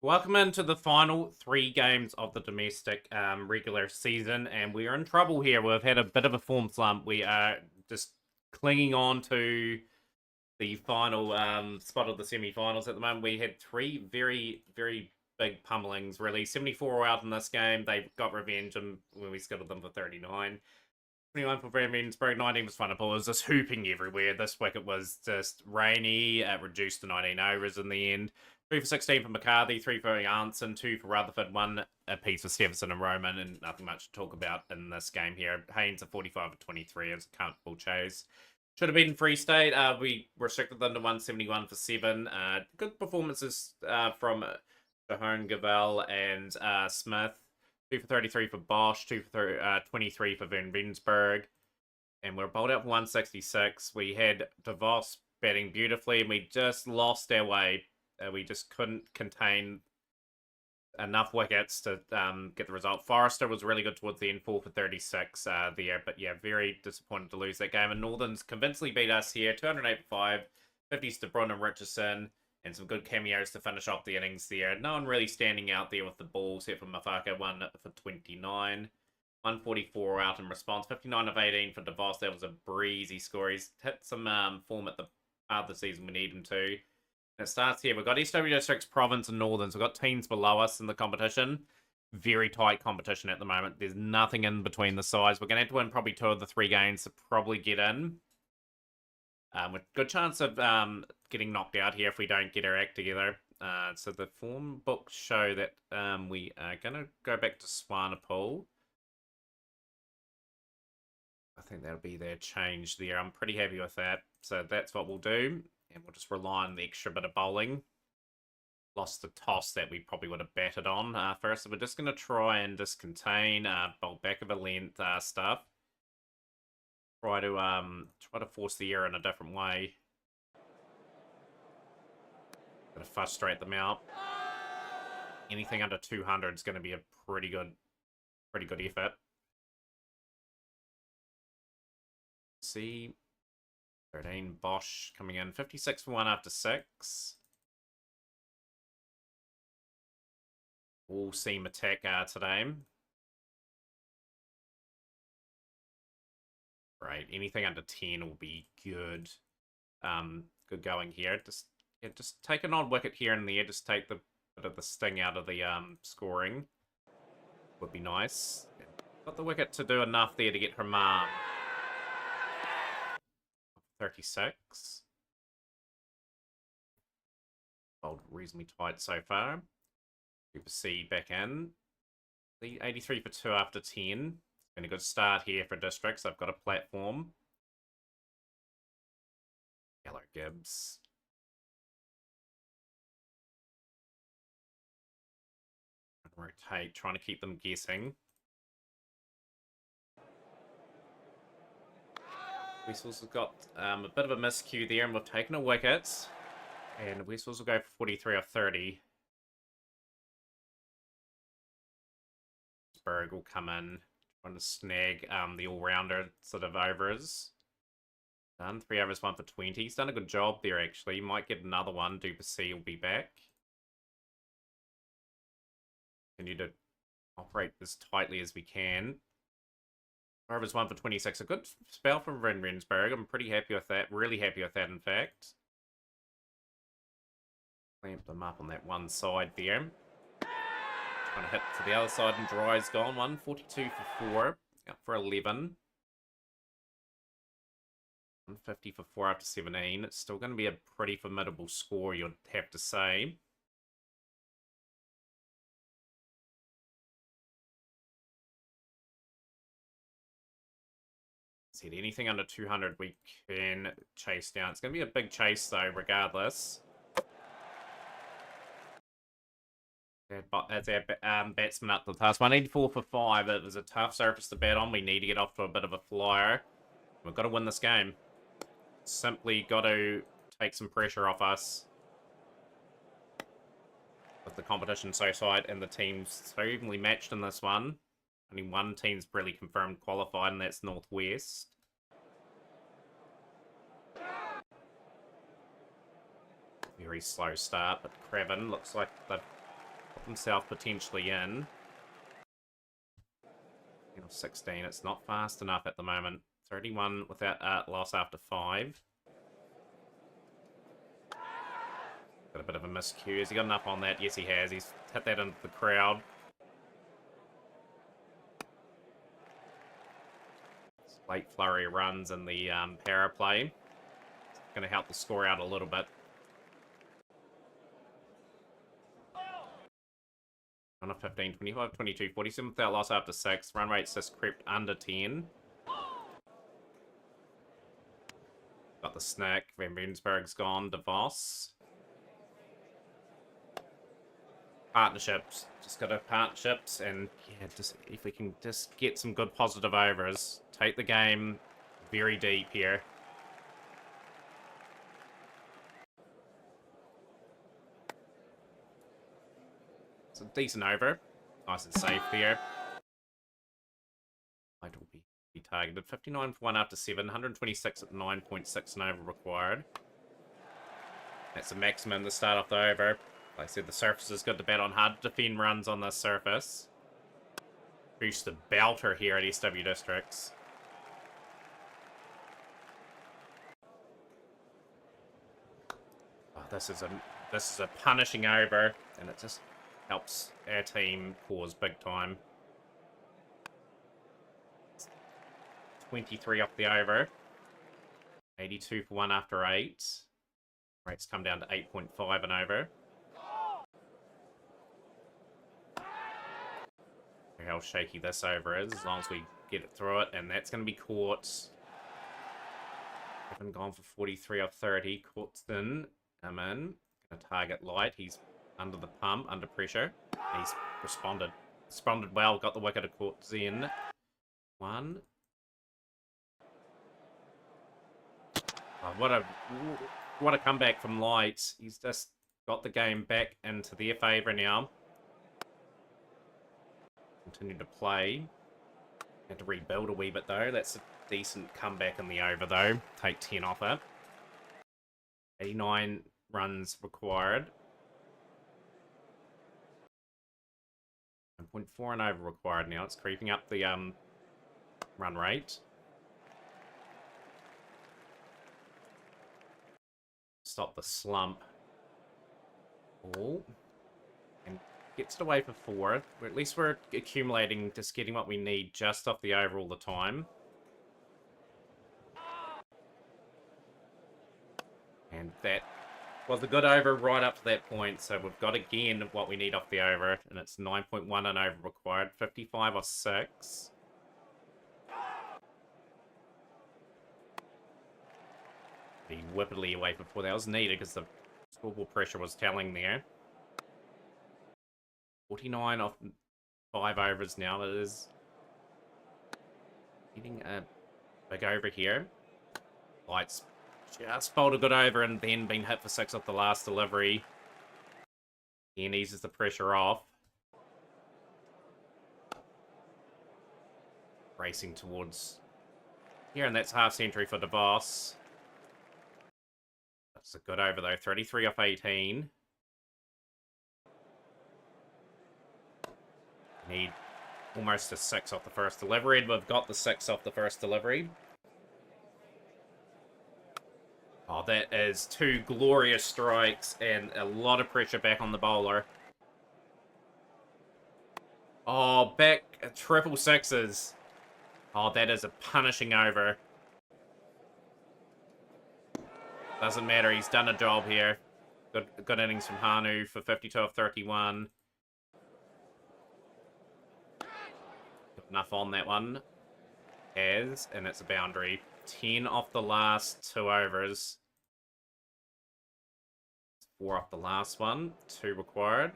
Welcome into the final three games of the domestic regular season, and we are in trouble here. We've had a bit of a form slump. We are just clinging on to the final spot of the semi-finals at the moment. We had three very, very big pummelings, really. 74 out in this game. They got revenge when we skittled them for 39. 21 for Ravensburg, 19 was Funnable. It was just hooping everywhere. This wicket was just rainy. It reduced to 19 overs in the end. 3 for 16 for McCarthy, 3 for Janssen, 2 for Rutherford, 1 apiece for Stevenson and Roman, and nothing much to talk about in this game here. Haynes at 45 for 23. It was a comfortable chase. Should have been Free State. We restricted them to 171 for 7. Good performances from Jahone Gavel and Smith. 2 for 33 for Bosch, 2 for 23 for Van Rensburg. And we're bowled out for 166. We had DeVos batting beautifully, and we just lost our way. We just couldn't contain enough wickets to get the result. Forrester was really good towards the end, 4 for 36 there. But yeah, very disappointed to lose that game. And Northern's convincingly beat us here, 208 for 5, 50s to Brun and Richardson. And some good cameos to finish off the innings there. No one really standing out there with the ball, except for Mafaka, 1 for 29. 144 out in response. 59 of 18 for DeVos. That was a breezy score. He's hit some form at the part of the season we need him to. And it starts here. We've got East W6 Province and Northerns. We've got teams below us in the competition. Very tight competition at the moment. There's nothing in between the sides. We're going to have to win probably 2 of the 3 games to probably get in. With good chance of getting knocked out here if we don't get our act together. So the form books show that we are going to go back to Swanepoel. I think that'll be their change there. I'm pretty happy with that. So that's what we'll do. And we'll just rely on the extra bit of bowling. Lost the toss that we probably would have batted on first. So we're just going to try and just contain bowl back of a length stuff. Try to force the error in a different way. Gonna frustrate them out. Anything under 200 is going to be a pretty good effort. See, 13 Bosch coming in, 56 for 1 after 6. All seam attack today. Right, anything under 10 will be good. Good going here. Just take an odd wicket here and there. Just take the bit of the sting out of the scoring. Would be nice. Got the wicket to do enough there to get Herman. 36. Bowled reasonably tight so far. Super C back in. The 83 for 2 after 10. Been a good start here for districts. I've got a platform. Yellow Gibbs. Rotate, trying to keep them guessing. Whistles has got a bit of a miscue there, and we've taken a wicket. And Whistles will go for 43 or 30. Berg will come in. Trying to snag the all-rounder sort of overs. Done. 3 overs, 1 for 20. He's done a good job there, actually. Might get another one. Duplessis will be back. Continue to operate as tightly as we can. 4 overs, 1 for 26. A good spell from Van Rensburg. I'm pretty happy with that. Really happy with that, in fact. Clamp them up on that one side there. Trying to hit to the other side, and Dry's gone. 142 for 4. Up for 11. 150 for 4 after 17. It's still going to be a pretty formidable score, you'd have to say. Said anything under 200 we can chase down. It's going to be a big chase, though, regardless. That's our batsman up to the task. 184 for 5. It was a tough surface to bat on. We need to get off to a bit of a flyer. We've got to win this game. Simply got to take some pressure off us. With the competition so tight and the teams so evenly matched in this one. Only one team's really confirmed qualified, and that's Northwest. Very slow start, but Craven looks like they've himself potentially in. 16, it's not fast enough at the moment. 31 without loss after 5. Got a bit of a miscue. Has he got enough on that? Yes, he has. He's hit that into the crowd. Late flurry runs in the power play. It's going to help the score out a little bit. On a 15, 25, 22, 47 without loss after 6. Run rate's just crept under 10. Got the snack. Van Bunsberg's gone. DeVos. Partnerships. Just got to partnerships, and yeah, just if we can just get some good positive overs, take the game very deep here. It's a decent over. Nice and safe there. Might will be targeted. 59 for 1 after 7. 126 at 9.6 and over required. That's the maximum to start off the over. Like I said, the surface is good to bet on. Hard to defend runs on this surface. Boost the belter here at SW Districts. Oh, this is a punishing over, and it just helps our team cause big time. 23 off the over. 82 for 1 after 8. Rates come down to 8.5 and over. How shaky this over is, as long as we get it through it, and that's going to be caught. Haven't gone for 43 off 30. Caught in. Come in. Going to target light. He's under the pump, under pressure. He's responded. Responded well. Got the wicket to caught in. 1. Oh, what a comeback from Light. He's just got the game back into their favour now. Continue to play. Had to rebuild a wee bit though. That's a decent comeback in the over though. Take 10 off it. 89 runs required. 1.4 and over required now. It's creeping up the run rate. Stop the slump. Oh. And gets it away for 4. At least we're accumulating, just getting what we need just off the over all the time. And that was a good over right up to that point. So we've got again what we need off the over. And it's 9.1 and over required. 55 or 6. The whippily away for 4. That was needed because the scoreboard pressure was telling there. 49 off 5 overs now. It is getting a big over here. Lights just bowled a good over and then been hit for 6 off the last delivery. Again, eases the pressure off. Racing towards here, and that's half century for DeVos. That's a good over though. 33 off 18. Need almost a 6 off the first delivery, and we've got the 6 off the first delivery. Oh, that is 2 glorious strikes and a lot of pressure back on the bowler. Oh, back triple 6s. Oh, that is a punishing over. Doesn't matter, he's done a job here. Good innings from Hanu for 52 of 31. Enough on that one. And it's a boundary. 10 off the last 2 overs. 4 off the last one. 2 required.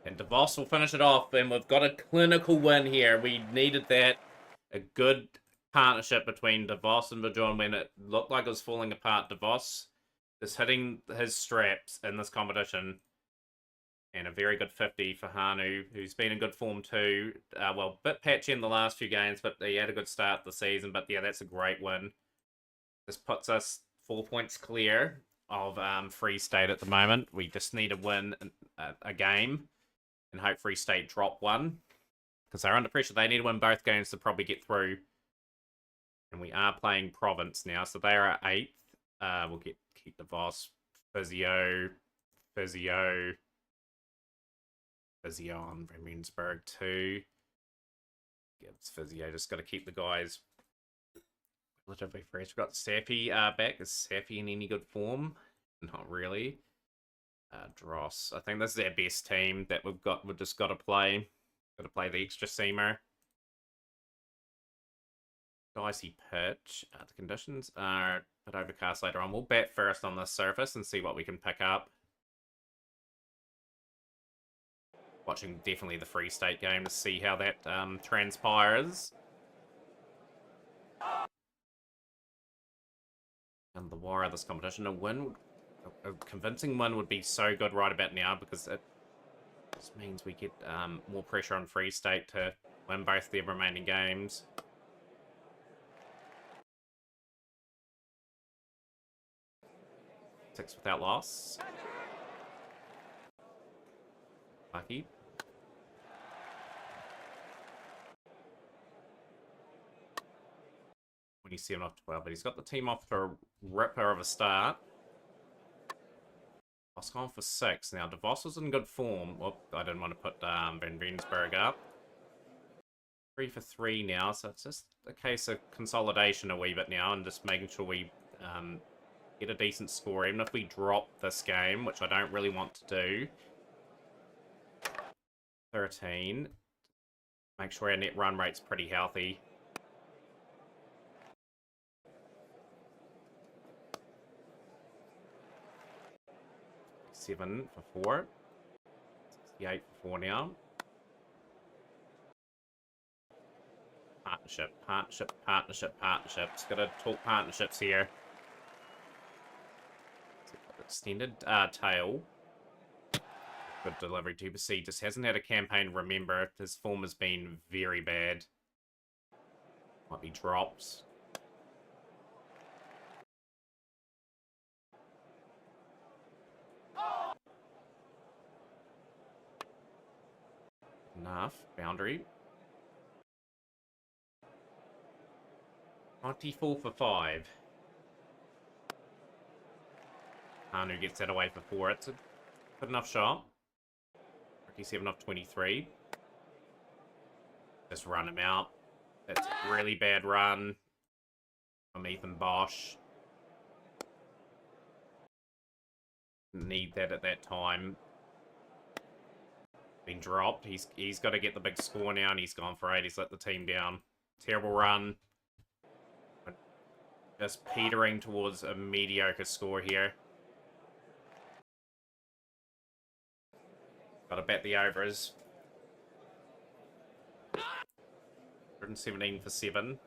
And DeVos will finish it off, and we've got a clinical win here. We needed that. A good partnership between DeVos and Vajon when it looked like it was falling apart. DeVos is hitting his straps in this competition. And a very good 50 for Hanu, who's been in good form too. Well, a bit patchy in the last few games, but he had a good start to the season. But yeah, that's a great win. This puts us 4 points clear of Free State at the moment. We just need to win a game. and hope Free State drop one. Because they're under pressure. They need to win both games to probably get through. And we are playing Province now, so they are at 8th. We'll keep the Voss, Physio on Van Meensburg too. Gibbs, Physio. Just got to keep the guys relatively fresh. We've got Sappy back. Is Sappy in any good form? Not really. Dross. I think this is our best team that we've got. We've just got to play. Got to play the extra seamer. Dicey pitch. The conditions are a bit overcast later on. We'll bat first on this surface and see what we can pick up. Watching definitely the Free State game to see how that transpires. And the wire of this competition, a convincing win would be so good right about now, because it just means we get more pressure on Free State to win both their remaining games. Six without loss. Lucky. 27 off 12, but he's got the team off to a ripper of a start. Voss gone for 6. Now, DeVos was in good form. Whoop, I didn't want to put Van Veensberg up. 3 for 3 now, so it's just a case of consolidation a wee bit now and just making sure we get a decent score, even if we drop this game, which I don't really want to do. 13. Make sure our net run rate's pretty healthy. $7 for 4. 68 for 4 now. Partnerships. Gotta talk partnerships here. Extended tail. Good delivery, 2%. Just hasn't had a campaign, remember. His form has been very bad. Might be drops. Enough. Boundary. 94 for 5. Anu gets that away for 4. It's a good enough shot. 37 off 23. Just run him out. That's a really bad run from Ethan Bosch. Need that at that time. Been dropped. He's got to get the big score now, and he's gone for 8. He's let the team down. Terrible run. Just petering towards a mediocre score here. Got to bet the overs. 117 for 7.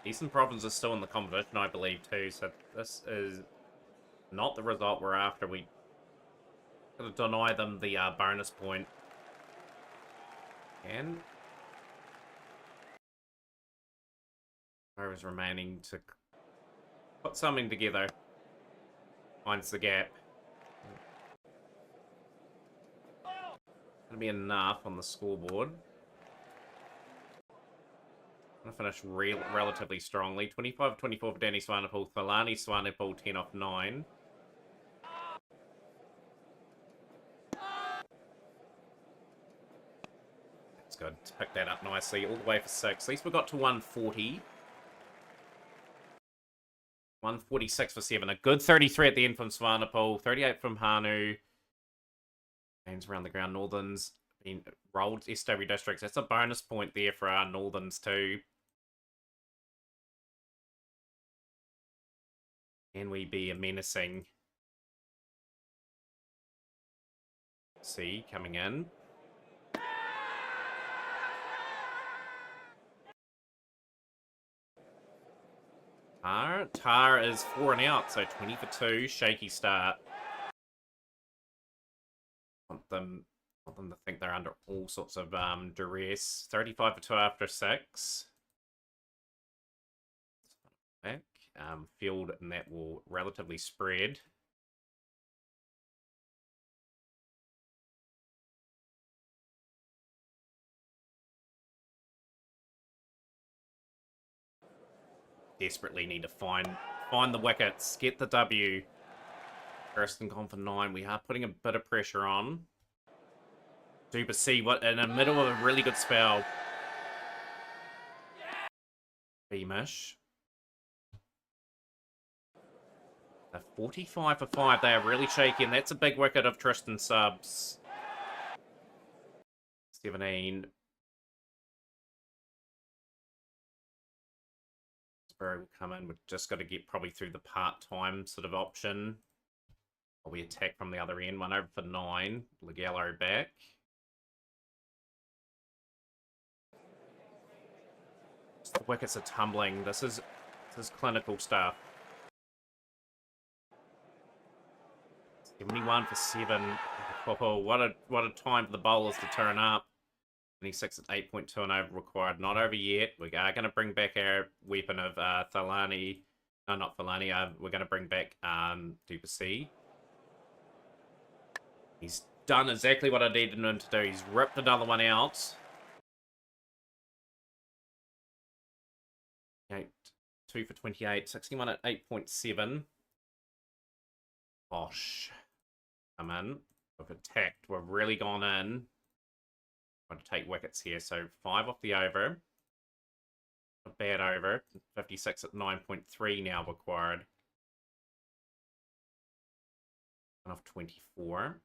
Eastern Province is still in the competition, I believe, too. So this is not the result we're after. We gotta deny them the bonus point. And is remaining to put something together. Finds the gap. Gonna be enough on the scoreboard. Gonna finish relatively strongly. 25-24 for Danny Swanepoel. Thalani Swanepoel 10 off 9. That's good. Pick that up nicely. All the way for 6. At least we got to 140. 146 for 7. A good 33 at the end from Swanepoel. 38 from Hanu. Games around the ground. Northerns been rolled SW districts. That's a bonus point there for our Northerns too. Can we be a menacing? C coming in. Tar is 4 and out, so 20 for 2. Shaky start. Want them to think they're under all sorts of duress. 35 for 2 after 6. Back. Field, and that will relatively spread. desperately need to find the wickets, get the W. Kirsten gone for 9. We are putting a bit of pressure on. Super C, what in the middle of a really good spell. Beamish. They're 45 for 5. They are really shaky, and that's a big wicket of Tristan subs. 17. Sparrow will come in. We've just got to get probably through the part-time sort of option. While we attack from the other end. 1 over for 9. Lagello back. The wickets are tumbling. This is clinical stuff. 71 for 7. Oh, what a time for the bowlers to turn up. 26 at 8.2 and over required. Not over yet. We are going to bring back our weapon of Thalani. No, not Thalani. We're going to bring back Duplessis. He's done exactly what I needed him to do. He's ripped another one out. 2 for 28. 61 at 8.7. Bosh. Come in. We've attacked. We've really gone in. Got to take wickets here. So 5 off the over. A bad over. 56 at 9.3 now required. 1 off 24.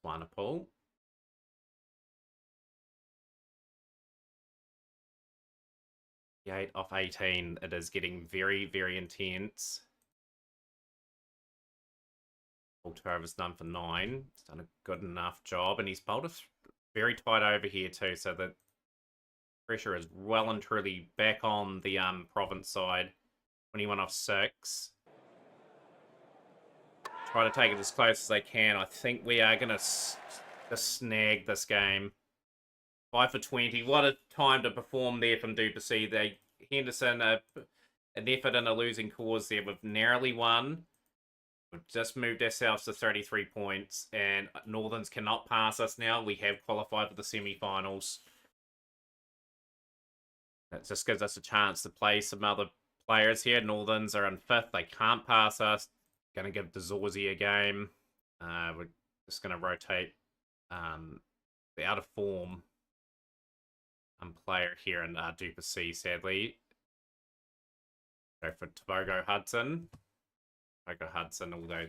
Swanepoel. 8 off 18. It is getting very, very intense. All 2 overs done for 9. He's done a good enough job, and he's bowled a very tight over here too, so the pressure is well and truly back on the province side. 21 off 6. Try to take it as close as they can. I think we are going to snag this game. 5 for 20. What a time to perform there from Duplessis. Henderson, an effort in a losing cause there. We've narrowly won. We've just moved ourselves to 33 points, and Northerns cannot pass us now. We have qualified for the semi-finals. That just gives us a chance to play some other players here. Northerns are in 5th. They can't pass us. Going to give Dzorzy a game. We're just going to rotate the out of form player here in Duplessis, sadly. Go for Tobago Hudson. Although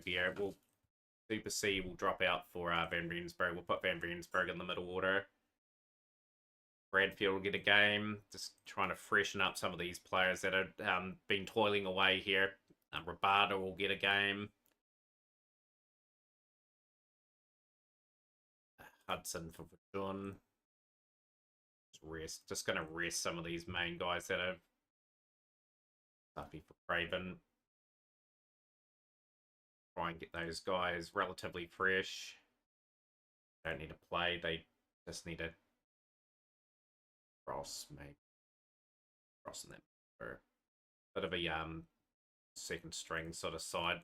Duplessis will drop out for Van Rensburg. We'll put Van Rensburg in the middle order. Bradfield will get a game. Just trying to freshen up some of these players that have been toiling away here. Rabada will get a game. Hudson for John. Just going to rest some of these main guys that are stuffy for Craven. Try and get those guys relatively fresh. Don't need to play. They just need to cross, maybe. Crossing them for a bit of a second string sort of side.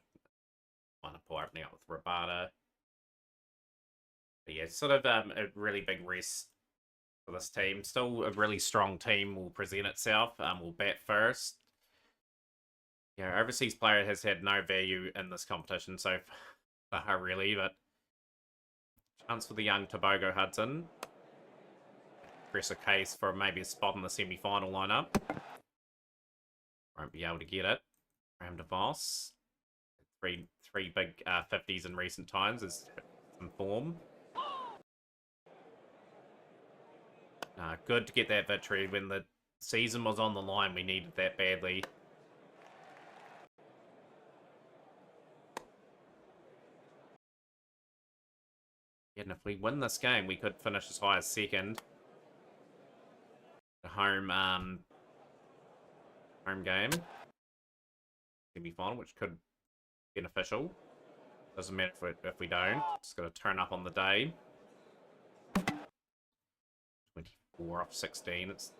Swanepoel opening up with Rabada. But yeah, sort of a really big rest for this team. Still a really strong team will present itself. We'll bat first. Yeah, overseas player has had no value in this competition so far, really, but chance for the young Tobago Hudson. Press a case for maybe a spot in the semi-final lineup. Won't be able to get it. Graham DeVos. Three big 50s in recent times is some form. Good to get that victory. When the season was on the line, we needed that badly. And if we win this game, we could finish as high as 2nd. The home game. Semi-final, which could be beneficial. Doesn't matter if we don't. Just got to turn up on the day. 24 off 16. It's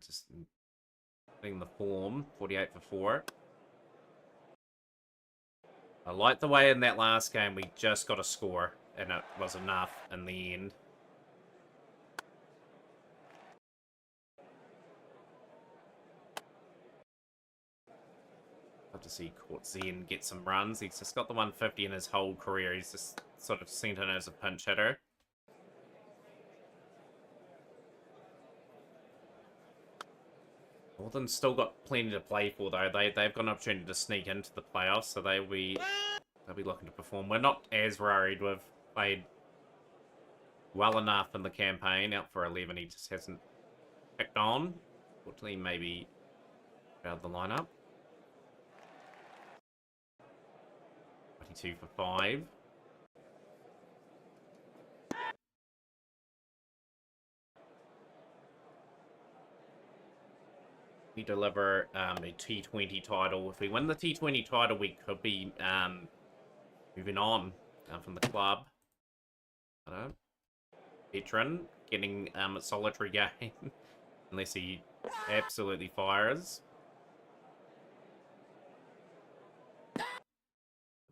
just getting the form. 48 for 4. I like the way in that last game we just got a score. and it was enough in the end. Love to see Gauteng get some runs. He's just got the 150 in his whole career. He's just sort of sent in as a pinch hitter. Northern's still got plenty to play for, though. They've got an opportunity to sneak into the playoffs, so they'll be looking to perform. We're not as worried. We've played well enough in the campaign. Out for 11, he just hasn't picked on. Fortunately, maybe out of the lineup. 22 for 5. We deliver a T20 title. If we win the T20 title, we could be moving on from the club. Veteran getting a solitary game unless he absolutely fires.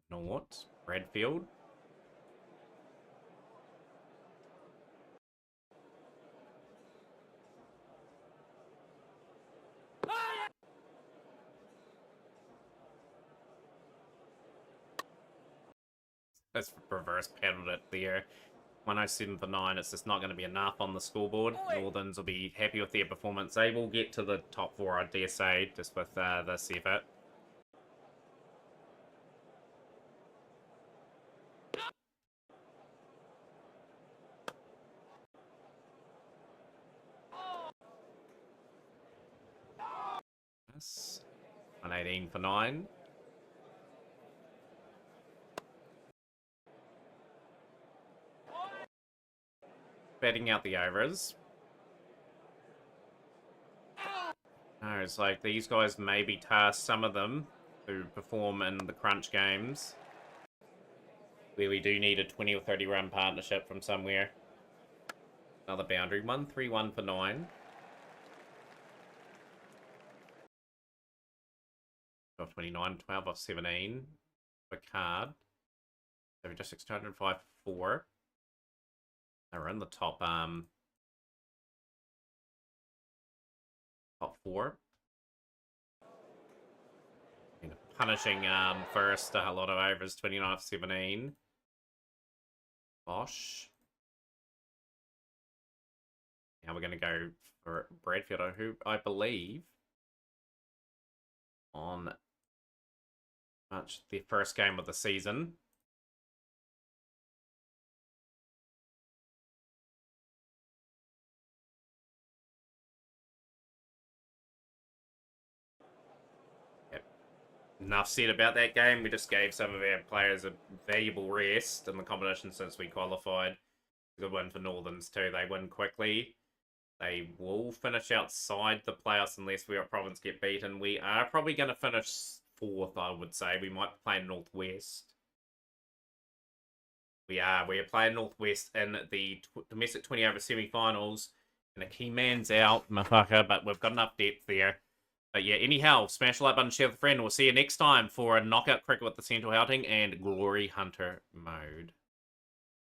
Not Bradfield. That's reverse paddled it there. 107 for 9. It's just not going to be enough on the scoreboard. Northerns will be happy with their performance. They will get to the top 4, I dare say, just with this effort. Yes. 118 for 9. Betting out the overs. No, it's like these guys maybe task some of them to perform in the crunch games where we do need a 20 or 30 run partnership from somewhere. Another boundary. 131 for 9. 12-29, 12 off 17. A card. So we just 605 for 4. They're in the top 4. And punishing first a lot of overs, 29 off 17. Bosch. Now we're going to go for Bradfield, who I believe on the first game of the season. Yep. Enough said about that game. We just gave some of our players a valuable rest in the competition since we qualified. Good win for Northerns too. They win quickly. They will finish outside the playoffs unless we at Province get beaten. We are probably going to finish 4th, I would say. We might play Northwest. We are playing Northwest in the domestic 20 over semi-finals. And a key man's out, motherfucker, but we've got enough depth there. But yeah, anyhow, smash the like button, share with a friend. We'll see you next time for a knockout cricket with the Central Outing and Glory Hunter mode.